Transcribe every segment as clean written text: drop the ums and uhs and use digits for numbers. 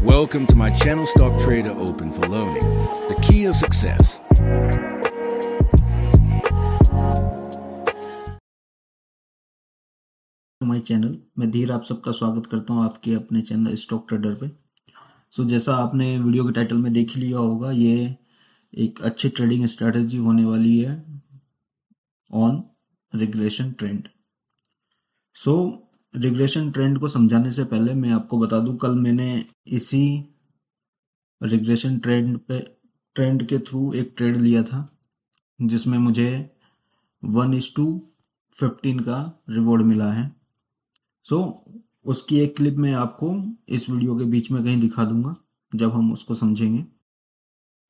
Welcome to my channel, Stock Trader Open for Learning, the key of success. My channel मैं धीर आप सबका स्वागत करता हूं आपके अपने चैनल स्टॉक ट्रेडर पे। जैसा आपने वीडियो के टाइटल में देख लिया होगा, ये एक अच्छी ट्रेडिंग स्ट्रेटजी होने वाली है on regression trend. Regression trend को समझाने से पहले मैं आपको बता दूं, कल मैंने इसी रिग्रेशन ट्रेंड के थ्रू एक ट्रेड लिया था जिसमें मुझे 1:15 का रिवॉर्ड मिला है। उसकी एक क्लिप मैं आपको इस वीडियो के बीच में कहीं दिखा दूंगा जब हम उसको समझेंगे।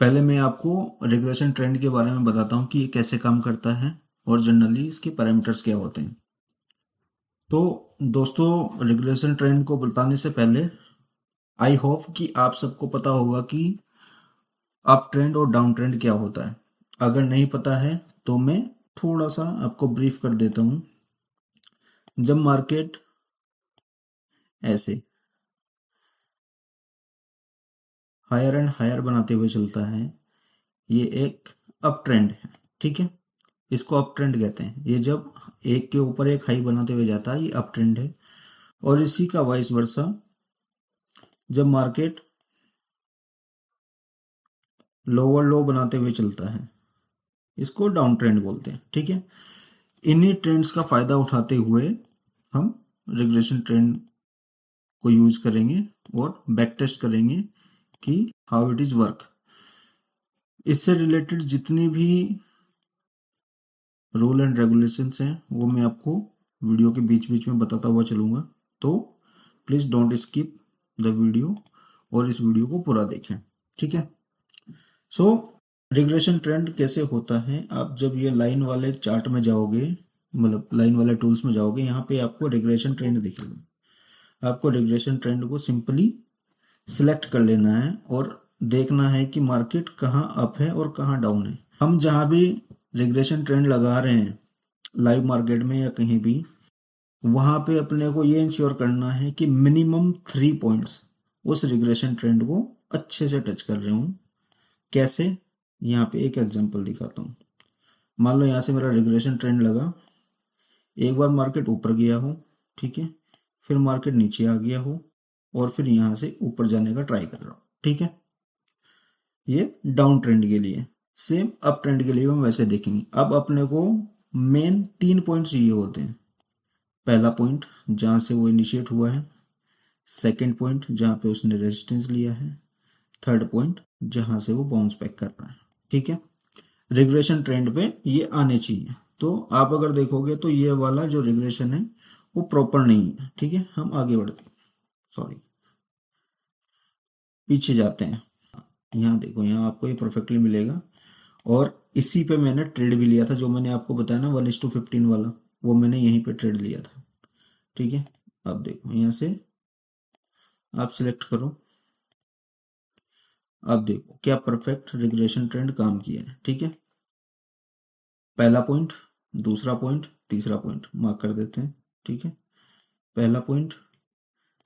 पहले मैं आपको रिग्रेशन ट्रेंड के बारे में बताता हूँ कि ये कैसे काम करता है और जनरली इसके पैरामीटर्स क्या होते हैं। तो दोस्तों, रिग्रेशन ट्रेंड को बताने से पहले आई होप कि आप सबको पता होगा कि अप ट्रेंड और डाउन ट्रेंड क्या होता है। अगर नहीं पता है तो मैं थोड़ा सा आपको ब्रीफ कर देता हूँ। जब मार्केट ऐसे हायर एंड हायर बनाते हुए चलता है, ये एक अप ट्रेंड है, ठीक है। इसको अप ट्रेंड कहते हैं। ये जब एक के ऊपर एक हाई बनाते हुए जाता है, ये अप ट्रेंड है। और इसी का वाइस वर्सा जब मार्केट लोअर लो बनाते हुए चलता है, इसको डाउन ट्रेंड बोलते हैं, ठीक है। इन्हीं ट्रेंड्स का फायदा उठाते हुए हम रिग्रेशन ट्रेंड को यूज करेंगे और बैक टेस्ट करेंगे कि हाउ इट इज वर्क। इससे रिलेटेड जितनी भी रूल एंड रेगुलेशंस हैं वो मैं आपको वीडियो के बीच बीच में बताता हुआ चलूंगा, तो please don't skip the video और इस वीडियो को पूरा देखें, ठीक है। रिग्रेशन ट्रेंड कैसे होता है, आप जब ये लाइन वाले चार्ट में जाओगे, मतलब लाइन वाले टूल्स में जाओगे, यहाँ पे आपको रिग्रेशन ट्रेंड दिखेगा। आपको रिग्रेशन ट्रेंड को सिंपली सिलेक्ट कर लेना है और देखना है कि मार्केट कहाँ अप है और कहाँ डाउन है। हम जहाँ भी रिग्रेशन ट्रेंड लगा रहे हैं लाइव मार्केट में या कहीं भी, वहां पे अपने को ये इंश्योर करना है कि मिनिमम 3 पॉइंट्स उस रिग्रेशन ट्रेंड को अच्छे से टच कर रहे हूं। कैसे, यहाँ पे एक एग्जांपल दिखाता हूँ। मान लो यहाँ से मेरा रिग्रेशन ट्रेंड लगा, एक बार मार्केट ऊपर गया हो, ठीक है, फिर मार्केट नीचे आ गया हो और फिर यहाँ से ऊपर जाने का ट्राई कर रहा हूँ, ठीक है। ये डाउन ट्रेंड के लिए। सेम अप ट्रेंड के लिए हम वैसे देखेंगे। अब अपने को मेन 3 पॉइंट्स ये होते हैं। पहला पॉइंट जहां से वो इनिशिएट हुआ है, सेकंड पॉइंट जहां पे उसने रेजिस्टेंस लिया है, थर्ड पॉइंट जहां से वो बाउंस बैक कर रहा है, ठीक है। रिग्रेशन ट्रेंड पे ये आने चाहिए। तो आप अगर देखोगे तो ये वाला जो रिग्रेशन है वो प्रॉपर नहीं है, ठीक है। हम आगे बढ़ते हैं, सॉरी पीछे जाते हैं। यहाँ देखो, यहाँ आपको ये परफेक्टली मिलेगा और इसी पे मैंने ट्रेड भी लिया था, जो मैंने आपको बताया ना 1:15 वाला, वो मैंने यहीं पे ट्रेड लिया था, ठीक है। अब देखो यहाँ से आप सिलेक्ट करो, अब देखो क्या परफेक्ट रिग्रेशन ट्रेंड काम किया है, ठीक है। पहला पॉइंट, दूसरा पॉइंट, तीसरा पॉइंट मार्क कर देते हैं, ठीक है। पहला पॉइंट,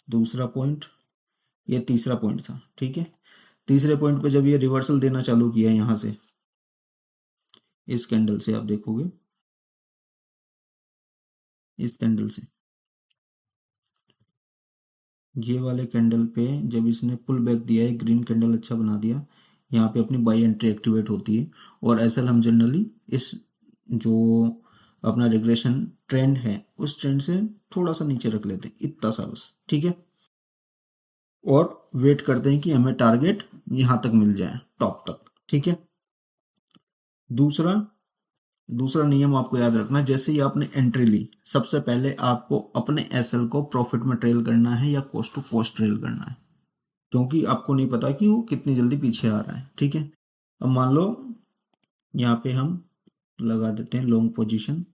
दूसरा पॉइंट, ये तीसरा पॉइंट था, ठीक है। तीसरे पॉइंट पे जब ये रिवर्सल देना चालू किया यहां से, इस कैंडल से आप देखोगे, इस कैंडल से, ये वाले कैंडल पे जब इसने पुल बैक दिया है, ग्रीन कैंडल अच्छा बना दिया, यहाँ पे अपनी बाई एंट्री एक्टिवेट होती है। और ऐसा हम जनरली इस जो अपना रिग्रेशन ट्रेंड है उस ट्रेंड से थोड़ा सा नीचे रख लेते हैं, इतना सा बस, ठीक है। और वेट करते हैं कि हमें टारगेट यहां तक मिल जाए, टॉप तक, ठीक है। दूसरा दूसरा नियम आपको याद रखना, जैसे ही आपने एंट्री ली, सबसे पहले आपको अपने एसएल को प्रॉफिट में ट्रेल करना है या कॉस्ट टू कॉस्ट ट्रेल करना है, क्योंकि आपको नहीं पता कि वो कितनी जल्दी पीछे आ रहा है, ठीक है। अब मान लो यहाँ पे हम लगा देते हैं लॉन्ग पोजीशन।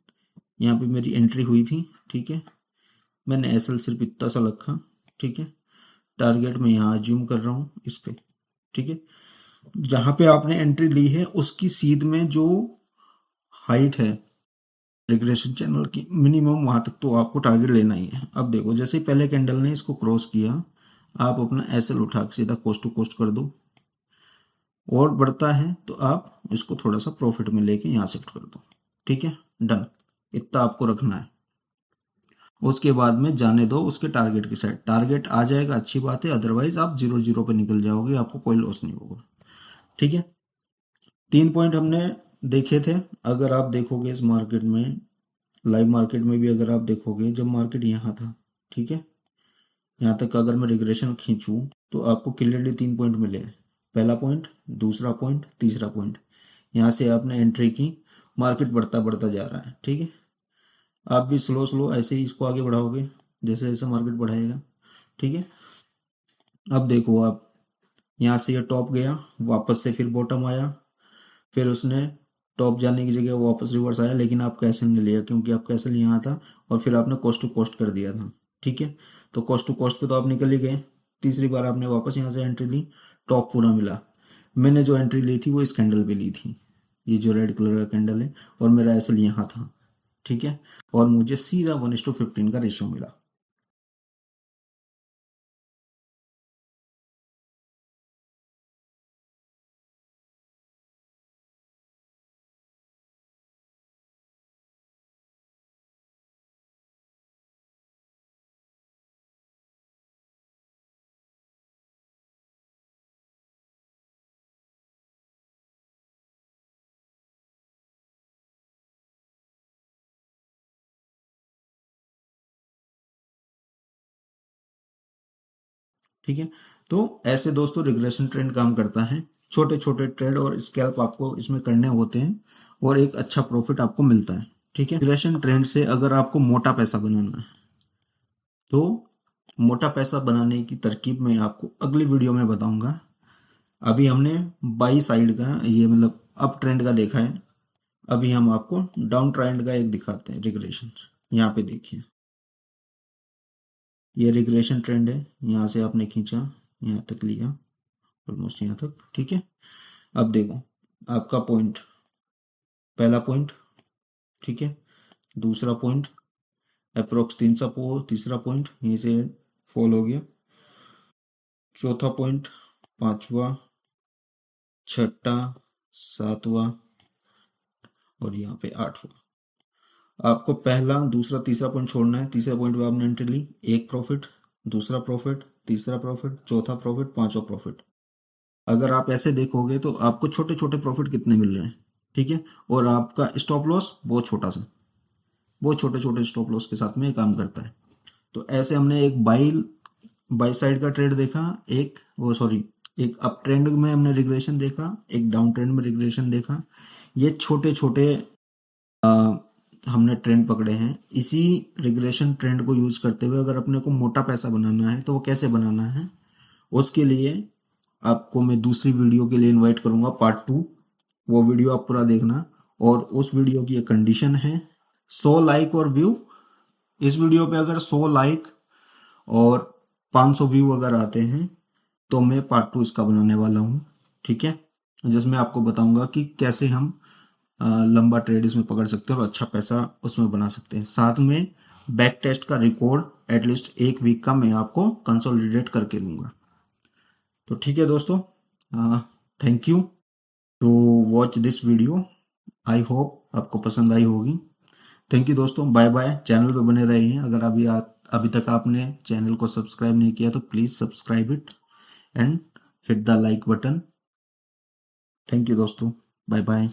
यहाँ पे मेरी एंट्री हुई थी, ठीक है। मैंने एसएल सिर्फ इतना सा रखा, ठीक है। टारगेट में यहाँ अज्यूम कर रहा हूँ इस पे, ठीक है। जहां पे आपने एंट्री ली है उसकी सीध में जो हाइट है रिग्रेशन चैनल की, मिनिमम वहां तक तो आपको टारगेट लेना ही है। अब देखो, जैसे ही पहले कैंडल ने इसको क्रॉस किया, आप अपना एसएल उठा के सीधा कोस्ट टू कोस्ट कर दो, और बढ़ता है तो आप इसको थोड़ा सा प्रॉफिट में लेके यहाँ शिफ्ट कर दो। ठीक है, डन। इतना आपको रखना है। उसके बाद में जाने दो उसके टारगेट की साइड। टारगेट आ जाएगा अच्छी बात है, अदरवाइज आप 0-0 पे निकल जाओगे, आपको कोई लॉस नहीं होगा। ठीक है, 3 पॉइंट हमने देखे थे। अगर आप देखोगे इस मार्केट में, लाइव मार्केट में भी अगर आप देखोगे, जब मार्केट यहाँ था, ठीक है, यहाँ तक अगर मैं रिग्रेशन खींचूं तो आपको क्लियरली 3 पॉइंट मिले। पहला पॉइंट, दूसरा पॉइंट, तीसरा पॉइंट। यहाँ से आपने एंट्री की, मार्केट बढ़ता बढ़ता जा रहा है। ठीक है, आप भी स्लो स्लो ऐसे ही इसको आगे बढ़ाओगे जैसे जैसे मार्केट बढ़ाएगा। ठीक है, अब देखो आप, यहाँ से ये टॉप गया, वापस से फिर बॉटम आया, फिर उसने टॉप जाने की जगह वापस रिवर्स आया, लेकिन आप कैसल नहीं लिया क्योंकि आप कैसल यहाँ था और फिर आपने कॉस्ट टू कॉस्ट कर दिया था। ठीक है, तो कॉस्ट टू कॉस्ट पे तो आप निकल ही गए। तीसरी बार आपने वापस यहाँ से एंट्री ली, टॉप पूरा मिला। मैंने जो एंट्री ली थी वो इस कैंडल पे ली थी, ये जो रेड कलर का कैंडल है, और मेरा एसल यहाँ था। ठीक है, और मुझे सीधा 1:15 का रेशियो मिला। ठीक है, तो ऐसे दोस्तों रिग्रेशन ट्रेंड काम करता है। छोटे छोटे ट्रेड और स्कैल्प आपको इसमें करने होते हैं और एक अच्छा प्रॉफिट आपको मिलता है। ठीक है, रिग्रेशन ट्रेंड से अगर आपको मोटा पैसा बनाना है तो मोटा पैसा बनाने की तरकीब मैं आपको अगली वीडियो में बताऊंगा। अभी हमने बाई साइड का, ये मतलब अप ट्रेंड का देखा है, अभी हम आपको डाउन ट्रेंड का एक दिखाते हैं रिग्रेशन। यहाँ पे देखिए, ये रिग्रेशन ट्रेंड है, यहाँ से आपने खींचा, यहाँ तक लिया, ऑलमोस्ट यहाँ तक। ठीक है, अब देखो आपका पॉइंट, पहला पॉइंट, ठीक है, दूसरा पॉइंट अप्रोक्स 300, तीसरा पॉइंट यहीं से फॉल हो गया, चौथा पॉइंट, पांचवा, छठा, सातवां और यहाँ पे आठवां। आपको पहला, दूसरा, तीसरा पॉइंट छोड़ना है। तीसरे पॉइंट पे आपने एंट्री ली, एक प्रॉफिट, दूसरा प्रॉफिट, तीसरा प्रॉफिट, चौथा प्रॉफिट, पांचवा प्रॉफिट। अगर आप ऐसे देखोगे तो आपको छोटे छोटे प्रॉफिट कितने मिल रहे हैं। ठीक है, और आपका स्टॉप लॉस बहुत छोटा सा, बहुत छोटे छोटे स्टॉप लॉस के साथ में ये काम करता है। तो ऐसे हमने एक बाई साइड का ट्रेड देखा, एक अप ट्रेंड में हमने रिग्रेशन देखा, एक डाउन ट्रेंड में रिग्रेशन देखा। ये छोटे छोटे हमने ट्रेंड पकड़े हैं। इसी रिग्रेशन ट्रेंड को यूज करते हुए अगर अपने को मोटा पैसा बनाना है तो वो कैसे बनाना है, उसके लिए आपको मैं दूसरी वीडियो के लिए इनवाइट करूंगा, पार्ट 2। वो वीडियो आप पूरा देखना, और उस वीडियो की एक कंडीशन है 100 लाइक और व्यू। इस वीडियो पे अगर 100 लाइक और 500 व्यू अगर आते हैं तो मैं पार्ट 2 इसका बनाने वाला हूँ। ठीक है, जिसमें आपको बताऊंगा कि कैसे हम लंबा ट्रेड इसमें पकड़ सकते हैं और अच्छा पैसा उसमें बना सकते हैं। साथ में बैक टेस्ट का रिकॉर्ड एटलीस्ट 1 वीक का मैं आपको कंसोलिडेट करके दूंगा। तो ठीक है दोस्तों, thank you to watch this video. I hope आपको पसंद आई होगी। थैंक यू दोस्तों, बाय बाय। चैनल पे बने रहिए। अगर अभी तक आपने चैनल को सब्सक्राइब नहीं किया तो please subscribe it and hit the like button. Thank you दोस्तों, बाय बाय।